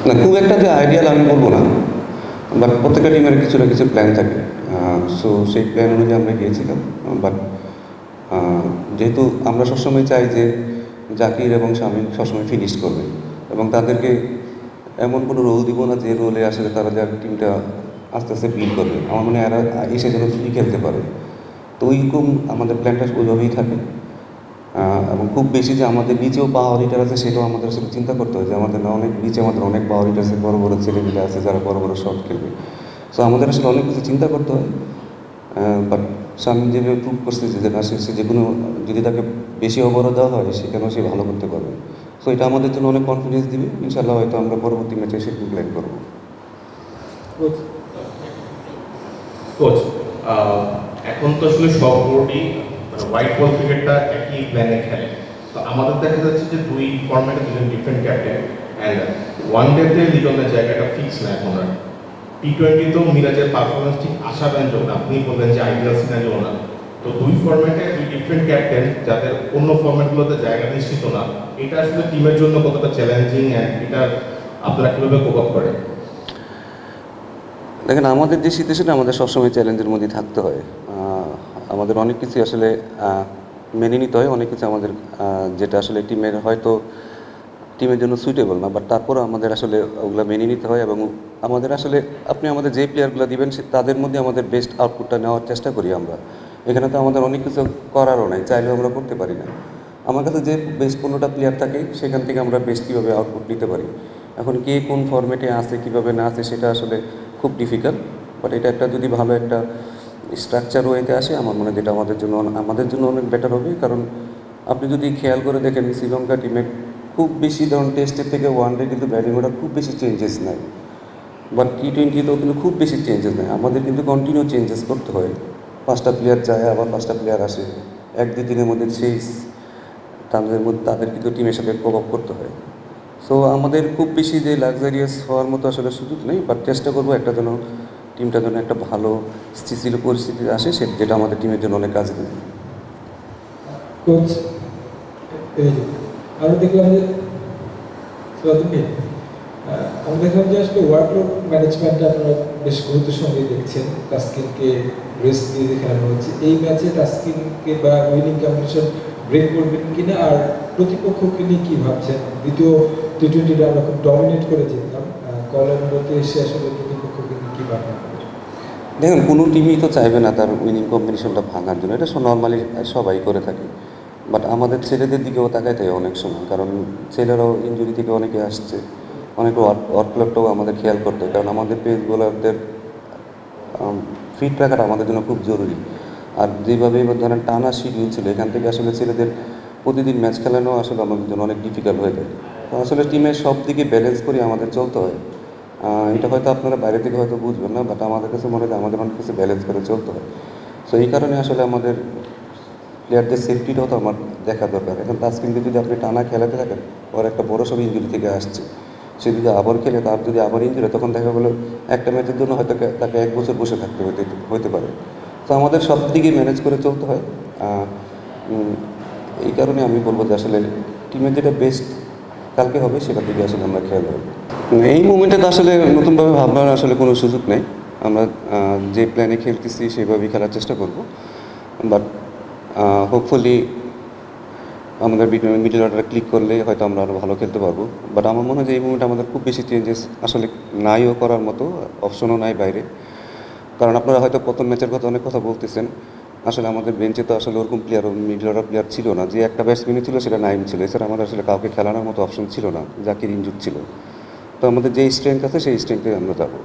না, খুব একটা যে আইডিয়াল আমি বলবো না, বাট প্রত্যেকটা টিমের কিছু না কিছু প্ল্যান থাকে। সো সেই প্ল্যান অনুযায়ী আমরা গিয়েছিলাম। বাট যেহেতু আমরা সবসময় চাই যে জাকির এবং শামীম সবসময় ফিনিশ করবে, এবং তাদেরকে এমন কোনো রোল দিব না যে রোলে আসলে তারা যা টিমটা আস্তে আস্তে বিল্ড করবে। আমার মনে হয় এরা এসে যেন ফ্রি খেলতে পারে, তো ওইরকম আমাদের প্ল্যানটা ওইভাবেই থাকে। এবং খুব বেশি যে আমাদের নিচেও পাওয়ার হিটার আছে সেটাও আমাদের আসলে চিন্তা করতে হয় যে আমাদের না অনেক নিচে আমাদের অনেক পাওয়ার হিটার আছে, বড় বড় ছেলেমেয়েরা আছে যারা বড় বড় শট খেলবে। সো আমাদের আসলে অনেক কিছু চিন্তা করতে হয়। বাট শামীম যেভাবে প্রুভ করছে যে না, সে যে কোনো যদি তাকে বেশি ওভারও দেওয়া হয় সেখানেও সে ভালো করতে পারবে। সো এটা আমাদের জন্য অনেক কনফিডেন্স দিবে। ইনশাল্লাহ হয়তো আমরা পরবর্তী ম্যাচে সেরকম প্ল্যান করবো। কোচ, এখন তো আসলে সব বোর্ডই মানে হোয়াইট বল ক্রিকেটটা একই প্ল্যানে খেলে। তো আমাদের দেখা যাচ্ছে যে দুই ফর্ম্যাটে দুজন ডিফারেন্ট ক্যাপ্টেন, অ্যান্ড ওয়ান ডেতে লিটনের জায়গাটা ফিক্স না এখন আর। টি-20তেও মিরাজের পারফরমেন্স ঠিক আশাব্যঞ্জক না, আপনি বললেন যে আইডিয়াল সিনারিও না। তো দুই ফর্ম্যাটে দুই ডিফারেন্ট ক্যাপ্টেন যাদের অন্য ফর্ম্যাটগুলোতে জায়গা নিশ্চিত না, এটা আসলে টিমের জন্য কতটা চ্যালেঞ্জিং, অ্যান্ড এটা আপনারা কীভাবে কোপ আপ করেন? দেখেন, আমাদের যে সিচুয়েশনে আমাদের সবসময় চ্যালেঞ্জের মধ্যে থাকতে হয়। আমাদের অনেক কিছু আসলে মেনে নিতে হয়, অনেক কিছু আমাদের যেটা আসলে টিমের জন্য সুইটেবল না, বাট তারপরেও আমাদের আসলে ওগুলো মেনে নিতে হয়। এবং আমাদের আসলে আপনি আমাদের যে প্লেয়ারগুলো দিবেন তাদের মধ্যে আমাদের বেস্ট আউটপুটটা নেওয়ার চেষ্টা করি আমরা। এখানে তো আমাদের অনেক কিছু করারও নাই, চাইলেও আমরা করতে পারি না। আমার কাছে যে বেস্ট 15টা প্লেয়ার থাকে সেখান থেকে আমরা বেস্ট কীভাবে আউটপুট নিতে পারি। এখন কে কোন ফরম্যাটে আছে কীভাবে না আছে সেটা আসলে খুব ডিফিকাল্ট। বাট এটা একটা যদি ভালো একটা স্ট্রাকচার ওয়েতে আসে আমার মনে হয় যেটা আমাদের জন্য অনেক বেটার হবে। কারণ আপনি যদি খেয়াল করে দেখেন শ্রীলঙ্কা টিমে খুব বেশি ধরুন টেস্টের থেকে ওয়ানডে কিন্তু ব্যাটিং অর্ডার খুব বেশি চেঞ্জেস নাই, বাট টি-20তেও কিন্তু খুব বেশি চেঞ্জেস নেই। আমাদের কিন্তু কন্টিনিউ চেঞ্জেস করতে হয়, 5টা প্লেয়ার যায় আবার 5টা প্লেয়ার আসে, 1-2 দিনের মধ্যে তাদের কিন্তু টিমের সাথে কোপ আপ করতে হয়। সো আমাদের খুব বেশি যে লাক্সারিয়াস হওয়ার মতো আসলে সুযোগ নেই, বাট চেষ্টা করবো টিমটা যেন একটা ভালো স্থিতিশীল পরিস্থিতিতে আসে, যেটা আমাদের টিমের জন্য অনেক কাজে দেবে। কোচ, আমরা দেখলাম যে আসলে ওয়ার্কলোড ম্যানেজমেন্টটা আপনারা বেশ গুরুত্বের সঙ্গে দেখছেন। তাসকিনকে রেস্ট দিয়ে খেলানো হচ্ছে এই ম্যাচে, তাসকিনকে বা উইনিং কম্বিনেশন ব্রেক করবেন কিনা, আর প্রতিপক্ষকে নিয়ে কী ভাবছেন? দ্বিতীয় টি-20টা আমরা খুব ডমিনেট করে জিতলাম, কলম্বোতে এসে আসলে প্রতিপক্ষকে নিয়ে কী ভাবনা? দেখুন, কোনো টিমই তো চাইবে না তার উইনিং কম্বিনেশনটা ভাঙার জন্য, এটা নর্মালি সবাই করে থাকে। বাট আমাদের ছেলেদের দিকেও তাকাইতে হয় অনেক সময়, কারণ ছেলেরাও ইনজুরি থেকে অনেকে আসছে, অনেকে ওয়ার্কলোডটাও আমাদের খেয়াল করতে হয়। কারণ আমাদের পেস বোলারদের ফিট রাখাটা আমাদের জন্য খুব জরুরি। আর যেভাবে এবার ধরেন টানা শিডিউল ছিল, এখান থেকে আসলে ছেলেদের প্রতিদিন ম্যাচ খেলানো আসলে আমাদের জন্য অনেক ডিফিকাল্ট হয়ে যায়। তো আসলে টিমের সব দিকে ব্যালেন্স করে আমাদের চলতে হয়। এটা হয়তো আপনারা বাইরে থেকে হয়তো বুঝবেন না, বাট আমাদের কাছে মনে হয় আমাদের অনেক কিছু ব্যালেন্স করে চলতে হয়। সো এই কারণে আসলে আমাদের প্লেয়ারদের সেফটিটাও তো আমার দেখা দরকার। এখন তাসকিনকে যদি আপনি টানা খেলাতে থাকেন, ওর একটা বড় সব ইঞ্জুরি থেকে আসছে, সে যদি আবার খেলে তার যদি আবার ইঞ্জুরি, তখন দেখা গেলো একটা ম্যাচের জন্য হয়তো তাকে 1 বছর বসে থাকতে হতে পারে। তো আমাদের সব দিকে ম্যানেজ করে চলতে হয়। এই কারণে আমি বলবো যে আসলে টিমের যেটা বেস্ট কালকে হবে সেটার দিকে আসলে আমরা খেয়াল রাখবো। এই মুমেন্টে তো আসলে নতুনভাবে ভাবনার আসলে কোনো সুযোগ নেই। আমরা যে প্ল্যানে খেলতেছি সেভাবেই খেলার চেষ্টা করব। বাট হোপফুলি আমাদের মিডল অর্ডারে ক্লিক করলে হয়তো আমরা আরও ভালো খেলতে পারবো। বাট আমার মনে হয় যে এই মুমেন্টে আমাদের খুব বেশি চেঞ্জেস আসলে নাইও করার মতো, অপশনও নাই বাইরে। কারণ আপনারা হয়তো প্রথম ম্যাচের কথা অনেক কথা বলতেছেন, আসলে আমাদের বেঞ্চে তো আসলে ওরকম মিডল অর্ডার প্লেয়ার ছিল না। যে একটা ব্যাটসম্যানই ছিল সেটা নাইম ছিল, এছাড়া আমাদের আসলে কাউকে খেলানোর মতো অপশন ছিল না, জাকির ইনজুর ছিল। তো আমাদের যে স্ট্রেংথ আছে সেই স্ট্রেংথে আমরা যাবো।